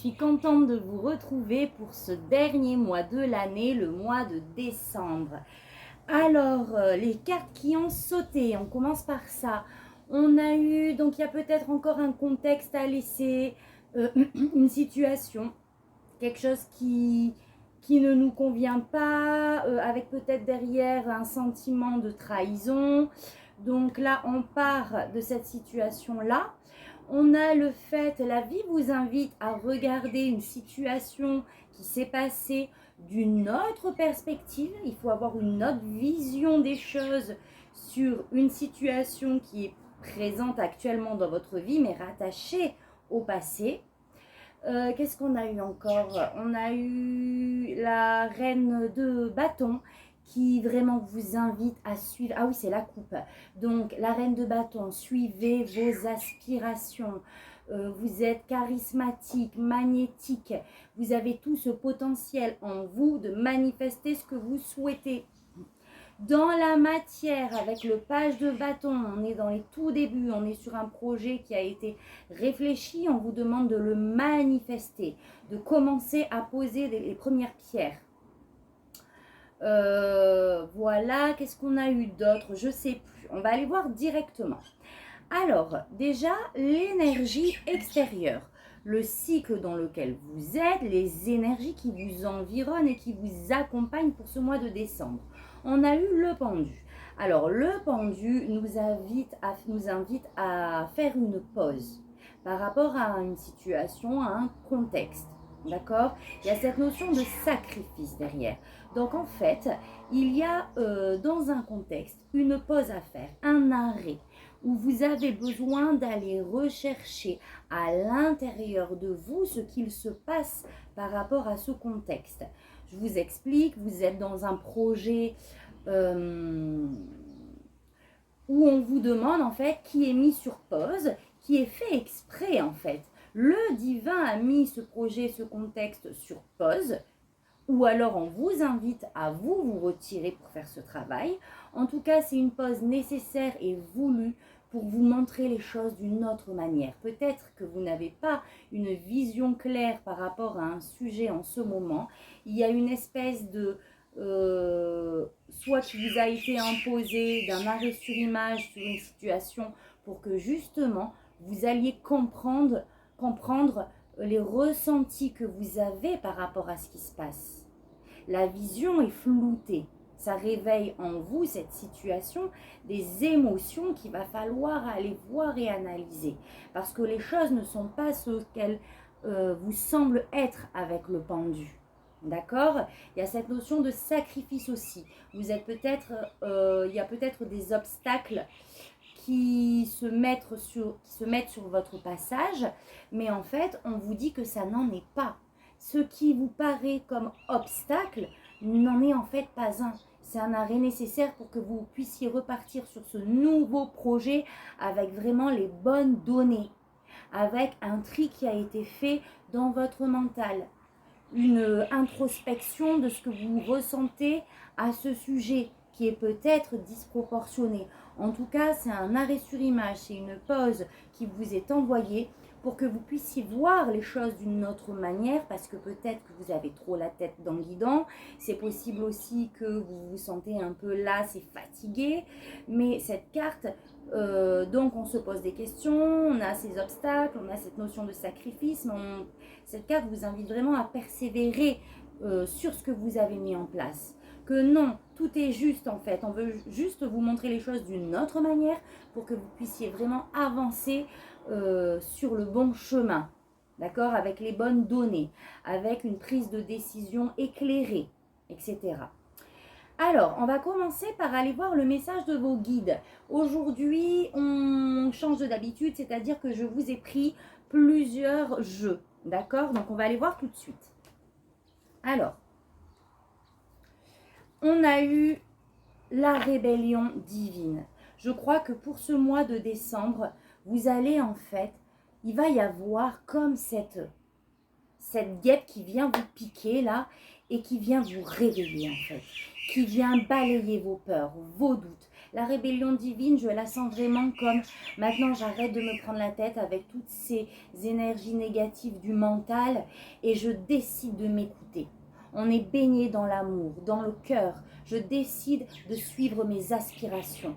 suis contente de vous retrouver pour ce dernier mois de l'année, le mois de décembre. Alors, les cartes qui ont sauté, on commence par ça. On a eu, donc il y a peut-être encore un contexte à laisser, une situation, quelque chose qui ne nous convient pas, avec peut-être derrière un sentiment de trahison. Donc là, on part de cette situation-là. On a le fait, la vie vous invite à regarder une situation qui s'est passée d'une autre perspective. Il faut avoir une autre vision des choses sur une situation qui est présente actuellement dans votre vie, mais rattachée au passé. Qu'est-ce qu'on a eu encore? On a eu la reine de bâton qui vraiment vous invite à suivre. Ah oui, c'est la coupe. Donc, la reine de bâton, suivez vos aspirations. Vous êtes charismatique, magnétique. Vous avez tout ce potentiel en vous de manifester ce que vous souhaitez. Dans la matière, avec le page de bâton, on est dans les tout débuts, on est sur un projet qui a été réfléchi, on vous demande de le manifester, de commencer à poser les premières pierres. Voilà, qu'est-ce qu'on a eu d'autre? Je ne sais plus, on va aller voir directement. Alors, déjà, l'énergie extérieure, le cycle dans lequel vous êtes, les énergies qui vous environnent et qui vous accompagnent pour ce mois de décembre. On a eu le pendu. Alors, le pendu nous invite à faire une pause par rapport à une situation, à un contexte. D'accord? Il y a cette notion de sacrifice derrière. Donc, en fait, il y a dans un contexte une pause à faire, un arrêt, où vous avez besoin d'aller rechercher à l'intérieur de vous ce qu'il se passe par rapport à ce contexte. Je vous explique, vous êtes dans un projet où on vous demande en fait, qui est mis sur pause, qui est fait exprès en fait. Le divin a mis ce projet, ce contexte sur pause, ou alors on vous invite à vous retirer pour faire ce travail. En tout cas, c'est une pause nécessaire et voulue pour vous montrer les choses d'une autre manière. Peut-être que vous n'avez pas une vision claire par rapport à un sujet en ce moment. Il y a une espèce de soit qui vous a été imposé d'un arrêt sur image sur une situation pour que justement vous alliez comprendre les ressentis que vous avez par rapport à ce qui se passe. La vision est floutée. Ça réveille en vous cette situation, des émotions qu'il va falloir aller voir et analyser. Parce que les choses ne sont pas ce qu'elles vous semblent être avec le pendu. D'accord? Il y a cette notion de sacrifice aussi. Vous êtes peut-être, il y a peut-être des obstacles qui se mettent sur votre passage, mais en fait, on vous dit que ça n'en est pas. Ce qui vous paraît comme obstacle n'en est en fait pas un. C'est un arrêt nécessaire pour que vous puissiez repartir sur ce nouveau projet avec vraiment les bonnes données, avec un tri qui a été fait dans votre mental, une introspection de ce que vous ressentez à ce sujet qui est peut-être disproportionné. En tout cas, c'est un arrêt sur image, c'est une pause qui vous est envoyée pour que vous puissiez voir les choses d'une autre manière, parce que peut-être que vous avez trop la tête dans le guidon. C'est possible aussi que vous vous sentez un peu las et fatigué, mais cette carte, donc on se pose des questions, on a ces obstacles, on a cette notion de sacrifice, mais cette carte vous invite vraiment à persévérer sur ce que vous avez mis en place. Que non, tout est juste en fait. On veut juste vous montrer les choses d'une autre manière pour que vous puissiez vraiment avancer sur le bon chemin. D'accord? Avec les bonnes données, avec une prise de décision éclairée, etc. Alors, on va commencer par aller voir le message de vos guides. Aujourd'hui, on change d'habitude, c'est-à-dire que je vous ai pris plusieurs jeux. D'accord? Donc, on va aller voir tout de suite. Alors, on a eu la rébellion divine. Je crois que pour ce mois de décembre, vous allez en fait, il va y avoir comme cette guêpe qui vient vous piquer là et qui vient vous réveiller en fait, qui vient balayer vos peurs, vos doutes, La rébellion divine, je la sens vraiment comme maintenant j'arrête de me prendre la tête avec toutes ces énergies négatives du mental et je décide de m'écouter. On est baigné dans l'amour, dans le cœur. Je décide de suivre mes aspirations.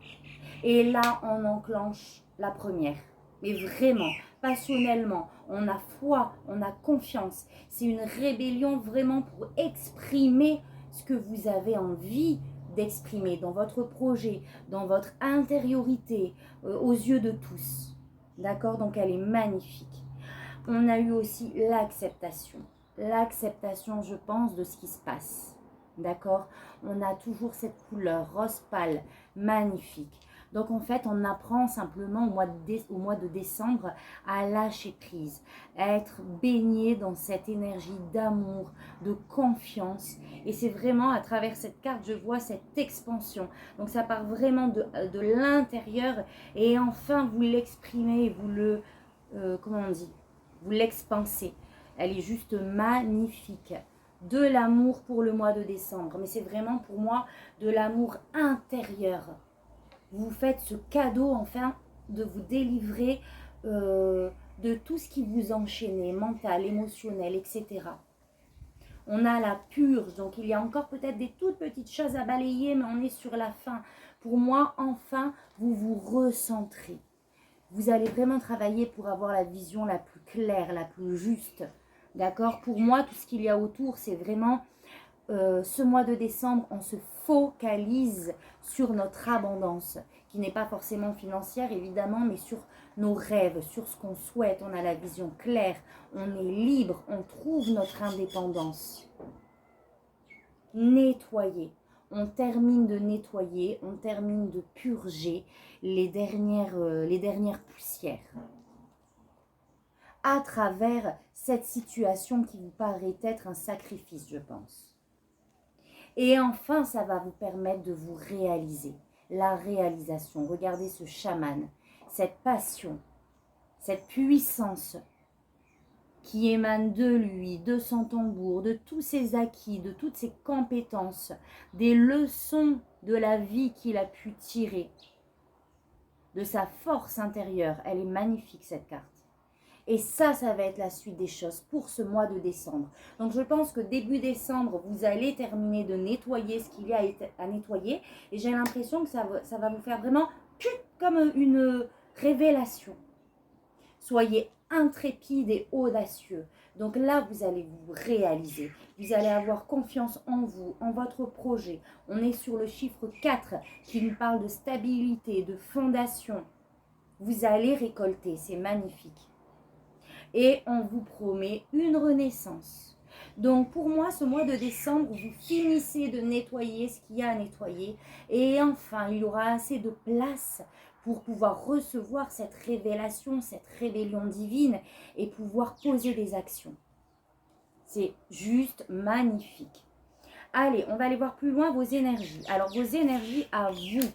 Et là, on enclenche la première. Mais vraiment, passionnellement, on a foi, on a confiance. C'est une rébellion vraiment pour exprimer ce que vous avez envie d'exprimer dans votre projet, dans votre intériorité, aux yeux de tous. D'accord? Donc elle est magnifique. On a eu aussi l'acceptation. L'acceptation, je pense, de ce qui se passe. D'accord? On a toujours cette couleur rose pâle, magnifique. Donc en fait, on apprend simplement au mois de décembre à lâcher prise, à être baigné dans cette énergie d'amour, de confiance. Et c'est vraiment à travers cette carte, je vois cette expansion. Donc ça part vraiment de l'intérieur et enfin vous l'exprimez, vous le, comment on dit, vous l'expansez. Elle est juste magnifique. De l'amour pour le mois de décembre. Mais c'est vraiment pour moi de l'amour intérieur. Vous faites ce cadeau enfin de vous délivrer de tout ce qui vous enchaînait, mental, émotionnel, etc. On a la purge, donc il y a encore peut-être des toutes petites choses à balayer, mais on est sur la fin. Pour moi, enfin, vous vous recentrez. Vous allez vraiment travailler pour avoir la vision la plus claire, la plus juste. D'accord? Pour moi, tout ce qu'il y a autour, c'est vraiment ce mois de décembre, on se focalise sur notre abondance, qui n'est pas forcément financière évidemment, mais sur nos rêves, sur ce qu'on souhaite. On a la vision claire, on est libre, on trouve notre indépendance. Nettoyer. On termine de nettoyer, on termine de purger les dernières poussières. À travers cette situation qui vous paraît être un sacrifice, je pense. Et enfin, ça va vous permettre de vous réaliser. La réalisation. Regardez ce chaman, cette passion, cette puissance qui émane de lui, de son tambour, de tous ses acquis, de toutes ses compétences, des leçons de la vie qu'il a pu tirer, de sa force intérieure. Elle est magnifique cette carte. Et ça va être la suite des choses pour ce mois de décembre. Donc, je pense que début décembre, vous allez terminer de nettoyer ce qu'il y a à nettoyer. Et j'ai l'impression que ça va vous faire vraiment comme une révélation. Soyez intrépide et audacieux. Donc là, vous allez vous réaliser. Vous allez avoir confiance en vous, en votre projet. On est sur le chiffre 4 qui nous parle de stabilité, de fondation. Vous allez récolter, c'est magnifique. Et on vous promet une renaissance. Donc pour moi, ce mois de décembre, vous finissez de nettoyer ce qu'il y a à nettoyer. Et enfin, il y aura assez de place pour pouvoir recevoir cette révélation, cette rébellion divine et pouvoir poser des actions. C'est juste magnifique. Allez, on va aller voir plus loin vos énergies. Alors, vos énergies à vous.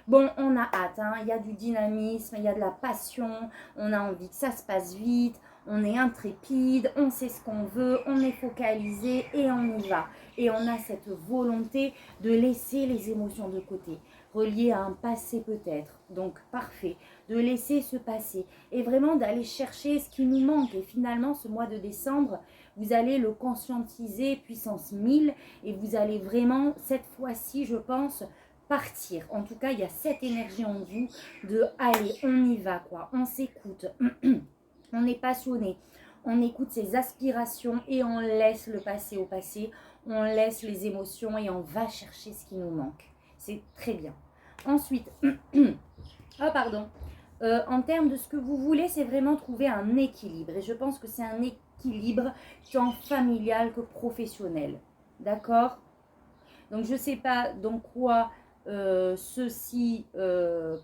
Bon, on a hâte, hein. Il y a du dynamisme, il y a de la passion, on a envie que ça se passe vite, on est intrépide, on sait ce qu'on veut, on est focalisé et on y va. Et on a cette volonté de laisser les émotions de côté, reliées à un passé peut-être, donc parfait, de laisser ce passé et vraiment d'aller chercher ce qui nous manque. Et finalement, ce mois de décembre, vous allez le conscientiser puissance 1000 et vous allez vraiment, cette fois-ci, je pense, partir. En tout cas, il y a cette énergie en vous de allez, on y va quoi, on s'écoute, on est passionné, on écoute ses aspirations et on laisse le passé au passé, on laisse les émotions et on va chercher ce qui nous manque. C'est très bien. Ensuite, ah pardon, en termes de ce que vous voulez, c'est vraiment trouver un équilibre. Et je pense que c'est un équilibre tant familial que professionnel. D'accord? Donc je ne sais pas dans quoi ceci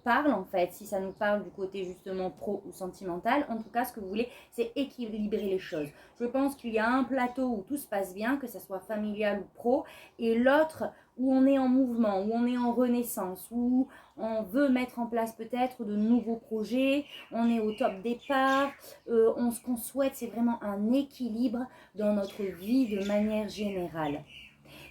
parle en fait, si ça nous parle du côté justement pro ou sentimental. En tout cas, ce que vous voulez, c'est équilibrer les choses. Je pense qu'il y a un plateau où tout se passe bien, que ce soit familial ou pro, et l'autre où on est en mouvement, où on est en renaissance, où on veut mettre en place peut-être de nouveaux projets, on est au top départ, ce qu'on souhaite, c'est vraiment un équilibre dans notre vie de manière générale.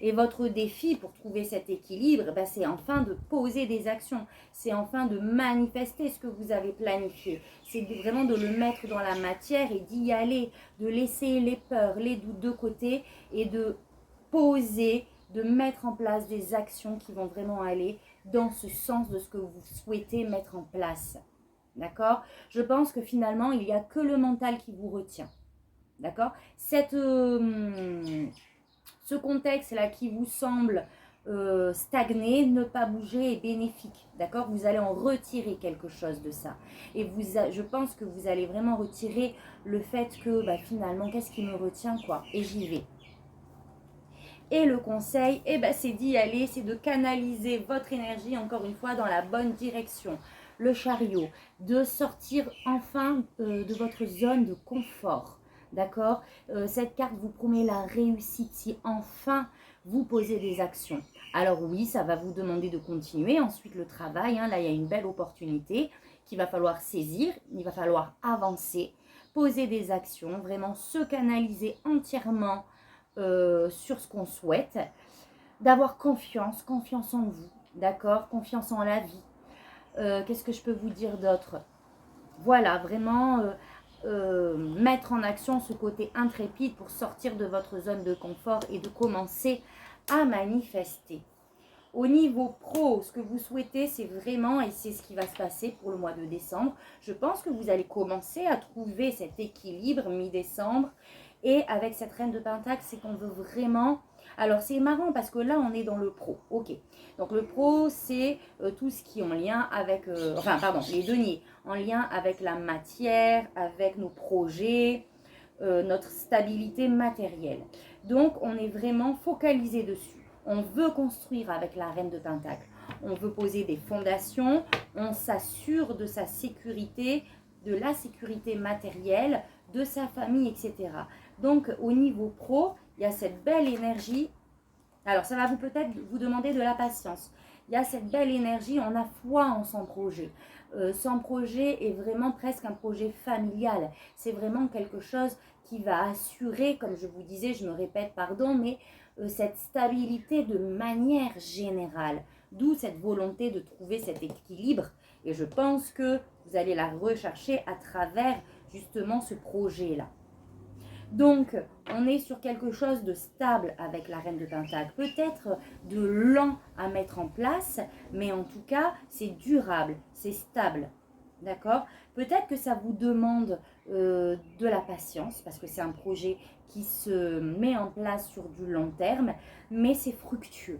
Et votre défi pour trouver cet équilibre, ben, c'est enfin de poser des actions. C'est enfin de manifester ce que vous avez planifié. C'est vraiment de le mettre dans la matière et d'y aller, de laisser les peurs, les doutes de côté et de poser, de mettre en place des actions qui vont vraiment aller dans ce sens de ce que vous souhaitez mettre en place. D'accord? Je pense que finalement, il n'y a que le mental qui vous retient. D'accord? Ce contexte-là qui vous semble stagner, ne pas bouger est bénéfique. D'accord? Vous allez en retirer quelque chose de ça. Et je pense que vous allez vraiment retirer le fait que bah, finalement, qu'est-ce qui me retient quoi? Et j'y vais. Et le conseil, c'est d'y aller, c'est de canaliser votre énergie, encore une fois, dans la bonne direction. Le chariot, de sortir enfin de votre zone de confort. D'accord? Cette carte vous promet la réussite si enfin vous posez des actions. Alors oui, ça va vous demander de continuer. Ensuite, le travail, là, il y a une belle opportunité qu'il va falloir saisir. Il va falloir avancer, poser des actions, vraiment se canaliser entièrement sur ce qu'on souhaite, d'avoir confiance en vous, d'accord, confiance en la vie. Qu'est-ce que je peux vous dire d'autre? Voilà, vraiment mettre en action ce côté intrépide pour sortir de votre zone de confort et de commencer à manifester. Au niveau pro, ce que vous souhaitez, c'est vraiment, et c'est ce qui va se passer pour le mois de décembre, je pense que vous allez commencer à trouver cet équilibre mi-décembre. Et avec cette reine de Pentacle, c'est qu'on veut vraiment... Alors, c'est marrant parce que là, on est dans le pro. Ok. Donc, le pro, c'est tout ce qui est en lien avec... les deniers. En lien avec la matière, avec nos projets, notre stabilité matérielle. Donc, on est vraiment focalisé dessus. On veut construire avec la reine de Pentacle. On veut poser des fondations. On s'assure de sa sécurité, de la sécurité matérielle, de sa famille, etc. Donc, au niveau pro, il y a cette belle énergie. Alors, ça va peut-être vous demander de la patience. Il y a cette belle énergie, on a foi en son projet. Son projet est vraiment presque un projet familial. C'est vraiment quelque chose qui va assurer, comme je vous disais, je me répète, pardon, mais cette stabilité de manière générale. D'où cette volonté de trouver cet équilibre. Et je pense que vous allez la rechercher à travers justement ce projet-là. Donc, on est sur quelque chose de stable avec la reine de Pentacle. Peut-être de lent à mettre en place, mais en tout cas, c'est durable, c'est stable. D'accord? Peut-être que ça vous demande de la patience, parce que c'est un projet qui se met en place sur du long terme, mais c'est fructueux.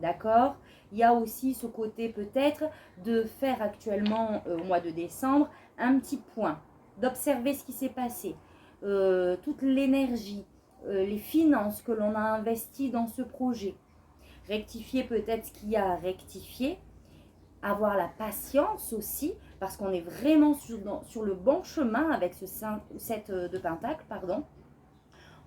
D'accord? Il y a aussi ce côté peut-être de faire actuellement au mois de décembre un petit point, d'observer ce qui s'est passé. Toute l'énergie, les finances que l'on a investies dans ce projet. Rectifier peut-être ce qu'il y a à rectifier. Avoir la patience aussi, parce qu'on est vraiment sur le bon chemin avec ce 7 de Pentacle, pardon.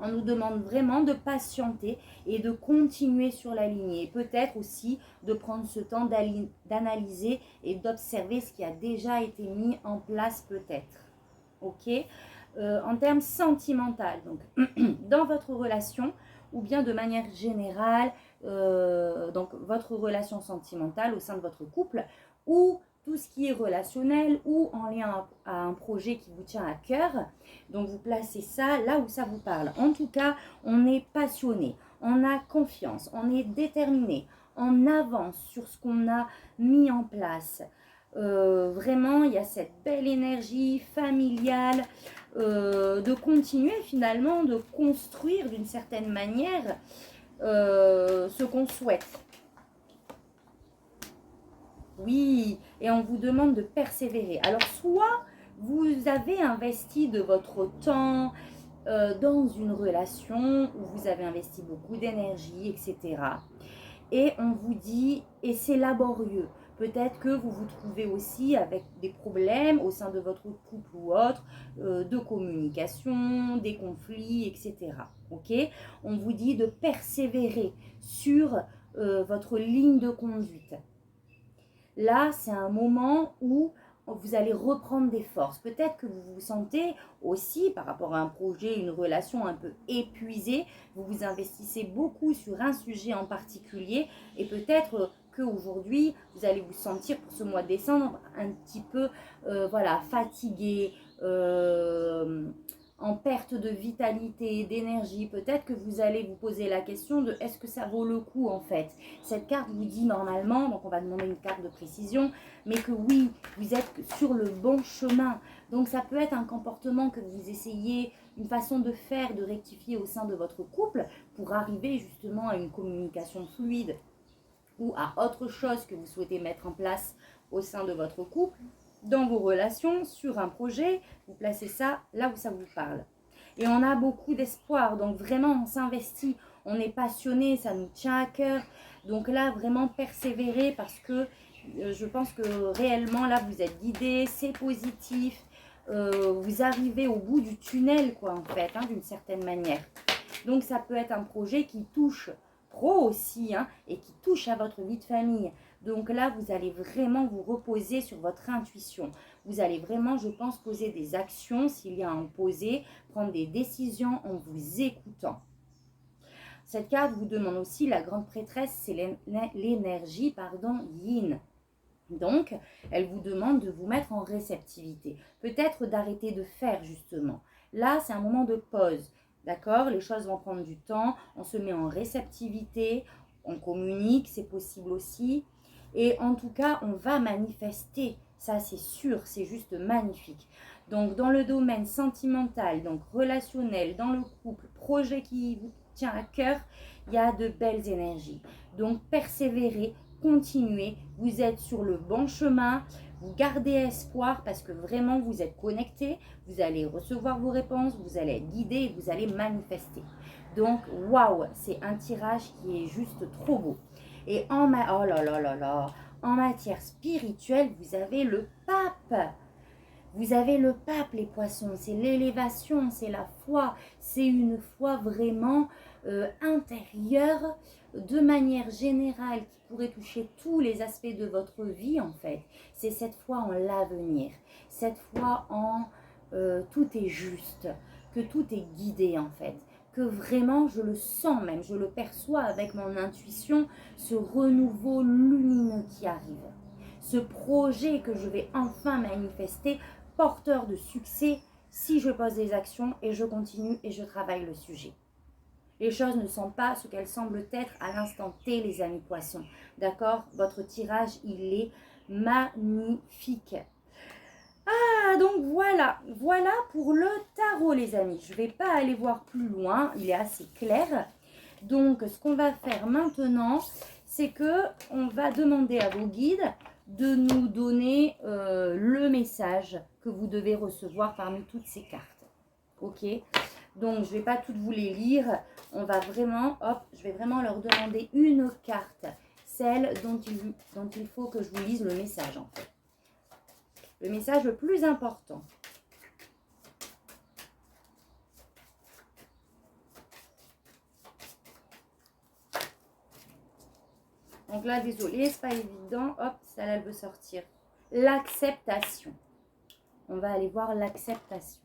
On nous demande vraiment de patienter et de continuer sur la lignée. Peut-être aussi de prendre ce temps d'analyser et d'observer ce qui a déjà été mis en place peut-être. Ok? En termes sentimental, donc dans votre relation ou bien de manière générale, donc votre relation sentimentale au sein de votre couple ou tout ce qui est relationnel ou en lien à un projet qui vous tient à cœur. Donc vous placez ça là où ça vous parle. En tout cas, on est passionné, on a confiance, on est déterminé, on avance sur ce qu'on a mis en place. Vraiment, il y a cette belle énergie familiale, de continuer finalement, de construire d'une certaine manière ce qu'on souhaite. Oui, et on vous demande de persévérer. Alors, soit vous avez investi de votre temps dans une relation où vous avez investi beaucoup d'énergie, etc. Et on vous dit, et c'est laborieux. Peut-être que vous vous trouvez aussi avec des problèmes au sein de votre couple ou autre, de communication, des conflits, etc. Ok? On vous dit de persévérer sur votre ligne de conduite. Là, c'est un moment où vous allez reprendre des forces. Peut-être que vous vous sentez aussi, par rapport à un projet, une relation un peu épuisée, vous vous investissez beaucoup sur un sujet en particulier et peut-être qu'aujourd'hui, vous allez vous sentir pour ce mois de décembre un petit peu voilà, fatigué, en perte de vitalité, d'énergie. Peut-être que vous allez vous poser la question de est-ce que ça vaut le coup en fait. Cette carte vous dit normalement, donc on va demander une carte de précision, mais que oui, vous êtes sur le bon chemin. Donc ça peut être un comportement que vous essayez, une façon de faire, de rectifier au sein de votre couple pour arriver justement à une communication fluide ou à autre chose que vous souhaitez mettre en place au sein de votre couple, dans vos relations, sur un projet, vous placez ça là où ça vous parle. Et on a beaucoup d'espoir, donc vraiment on s'investit, on est passionné, ça nous tient à cœur. Donc là, vraiment persévérer parce que je pense que réellement là, vous êtes guidé, c'est positif, vous arrivez au bout du tunnel quoi en fait, hein, d'une certaine manière. Donc ça peut être un projet qui touche pro aussi hein, et qui touche à votre vie de famille. Donc là, vous allez vraiment vous reposer sur votre intuition. Vous allez vraiment, je pense, poser des actions s'il y a à en poser, prendre des décisions en vous écoutant. Cette carte vous demande aussi, la grande prêtresse, c'est l'énergie, yin. Donc, elle vous demande de vous mettre en réceptivité. Peut-être d'arrêter de faire, justement. Là, c'est un moment de pause. D'accord? Les choses vont prendre du temps. On se met en réceptivité. On communique, c'est possible aussi. Et en tout cas, on va manifester. Ça, c'est sûr. C'est juste magnifique. Donc, dans le domaine sentimental, donc relationnel, dans le couple, projet qui vous tient à cœur, il y a de belles énergies. Donc, persévérez, continuez, vous êtes sur le bon chemin, vous gardez espoir parce que vraiment vous êtes connecté, vous allez recevoir vos réponses, vous allez être guidé et vous allez manifester. Donc, waouh, c'est un tirage qui est juste trop beau. Et oh là là là là, en matière spirituelle, vous avez le pape. Vous avez le pape, les poissons, c'est l'élévation, c'est la foi, c'est une foi vraiment intérieure, de manière générale, qui pourrait toucher tous les aspects de votre vie en fait. C'est cette foi en l'avenir, cette foi en tout est juste, que tout est guidé en fait, que vraiment je le sens même, je le perçois avec mon intuition, ce renouveau lumineux qui arrive. Ce projet que je vais enfin manifester, porteur de succès si je pose des actions et je continue et je travaille le sujet. Les choses ne sont pas ce qu'elles semblent être à l'instant T, les amis poissons. D'accord? Votre tirage, il est magnifique. Ah, donc voilà. Voilà pour le tarot, les amis. Je ne vais pas aller voir plus loin. Il est assez clair. Donc, ce qu'on va faire maintenant, c'est que on va demander à vos guides de nous donner le message que vous devez recevoir parmi toutes ces cartes. Ok? Donc, je ne vais pas toutes vous les lire. On va vraiment, hop, je vais vraiment leur demander une carte. Celle dont il faut que je vous lise le message, en fait. Le message le plus important. Donc là, désolé, c'est pas évident. Hop, ça là, elle veut sortir. L'acceptation. On va aller voir l'acceptation.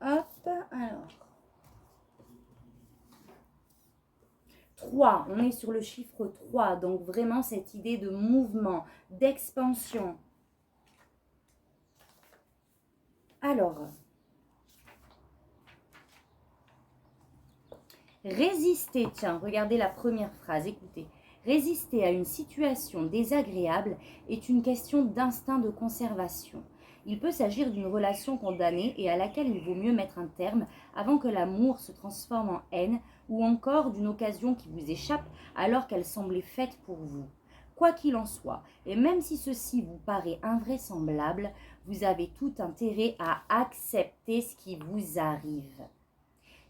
Hop, alors. 3, on est sur le chiffre 3. Donc vraiment cette idée de mouvement, d'expansion. Alors. Résister, tiens, regardez la première phrase, écoutez. Résister à une situation désagréable est une question d'instinct de conservation. Il peut s'agir d'une relation condamnée et à laquelle il vaut mieux mettre un terme avant que l'amour se transforme en haine ou encore d'une occasion qui vous échappe alors qu'elle semblait faite pour vous. Quoi qu'il en soit, et même si ceci vous paraît invraisemblable, vous avez tout intérêt à accepter ce qui vous arrive.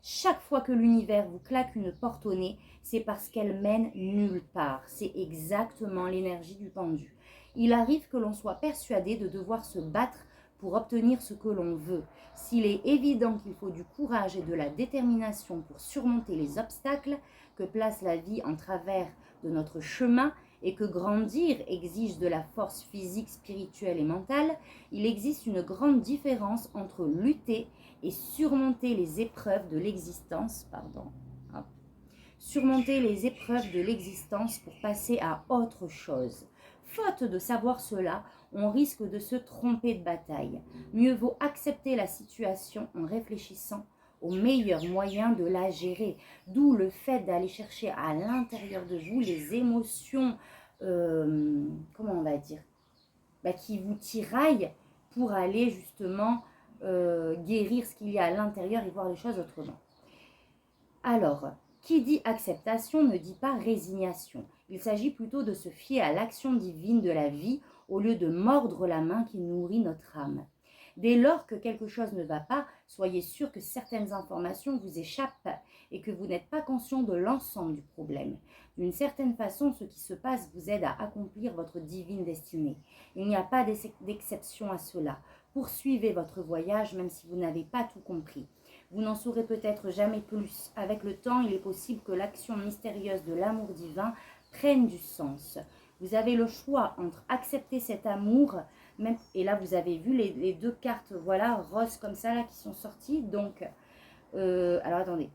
Chaque fois que l'univers vous claque une porte au nez, c'est parce qu'elle mène nulle part. C'est exactement l'énergie du pendu. Il arrive que l'on soit persuadé de devoir se battre pour obtenir ce que l'on veut. S'il est évident qu'il faut du courage et de la détermination pour surmonter les obstacles que place la vie en travers de notre chemin, et que grandir exige de la force physique, spirituelle et mentale, il existe une grande différence entre lutter et surmonter les épreuves de l'existence, surmonter les épreuves de l'existence pour passer à autre chose. Faute de savoir cela, on risque de se tromper de bataille. Mieux vaut accepter la situation en réfléchissant au meilleur moyen de la gérer. D'où le fait d'aller chercher à l'intérieur de vous les émotions, comment on va dire, qui vous tiraillent pour aller justement guérir ce qu'il y a à l'intérieur et voir les choses autrement. Alors, qui dit acceptation ne dit pas résignation. Il s'agit plutôt de se fier à l'action divine de la vie au lieu de mordre la main qui nourrit notre âme. Dès lors que quelque chose ne va pas, soyez sûr que certaines informations vous échappent et que vous n'êtes pas conscient de l'ensemble du problème. D'une certaine façon, ce qui se passe vous aide à accomplir votre divine destinée. Il n'y a pas d'exception à cela. Poursuivez votre voyage même si vous n'avez pas tout compris. Vous n'en saurez peut-être jamais plus. Avec le temps, il est possible que l'action mystérieuse de l'amour divin prenne du sens. Vous avez le choix entre accepter cet amour, même, et là vous avez vu les deux cartes, voilà, roses comme ça, là, qui sont sorties. Donc, alors attendez.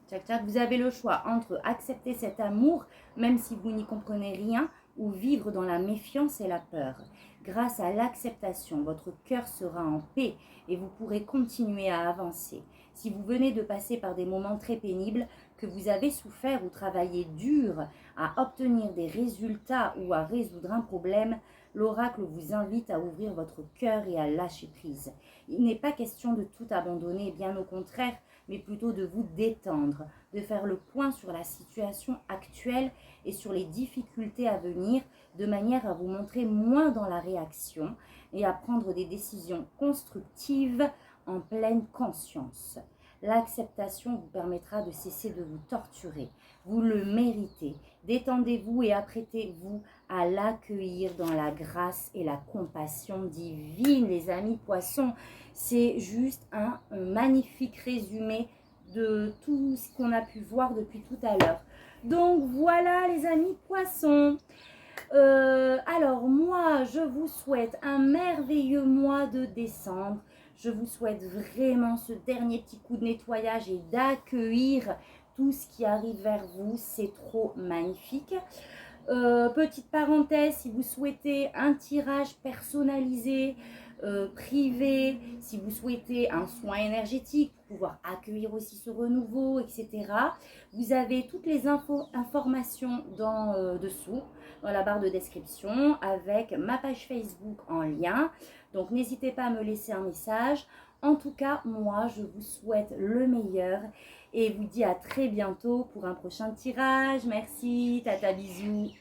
Tchac, tchac. Vous avez le choix entre accepter cet amour, même si vous n'y comprenez rien, ou vivre dans la méfiance et la peur. Grâce à l'acceptation, votre cœur sera en paix et vous pourrez continuer à avancer. Si vous venez de passer par des moments très pénibles, que vous avez souffert ou travaillé dur à obtenir des résultats ou à résoudre un problème, l'oracle vous invite à ouvrir votre cœur et à lâcher prise. Il n'est pas question de tout abandonner, bien au contraire, mais plutôt de vous détendre, de faire le point sur la situation actuelle et sur les difficultés à venir, de manière à vous montrer moins dans la réaction et à prendre des décisions constructives en pleine conscience. L'acceptation vous permettra de cesser de vous torturer. Vous le méritez. Détendez-vous et apprêtez-vous à l'accueillir dans la grâce et la compassion divine, les amis poissons. C'est juste un magnifique résumé de tout ce qu'on a pu voir depuis tout à l'heure. Donc voilà les amis poissons. Alors moi, je vous souhaite un merveilleux mois de décembre. Je vous souhaite vraiment ce dernier petit coup de nettoyage et d'accueillir tout ce qui arrive vers vous. C'est trop magnifique. Petite parenthèse, si vous souhaitez un tirage personnalisé, privé, si vous souhaitez un soin énergétique pour pouvoir accueillir aussi ce renouveau, etc. Vous avez toutes les informations dessous, dans la barre de description, avec ma page Facebook en lien. Donc n'hésitez pas à me laisser un message. En tout cas, moi, je vous souhaite le meilleur et vous dis à très bientôt pour un prochain tirage. Merci, tata, bisous.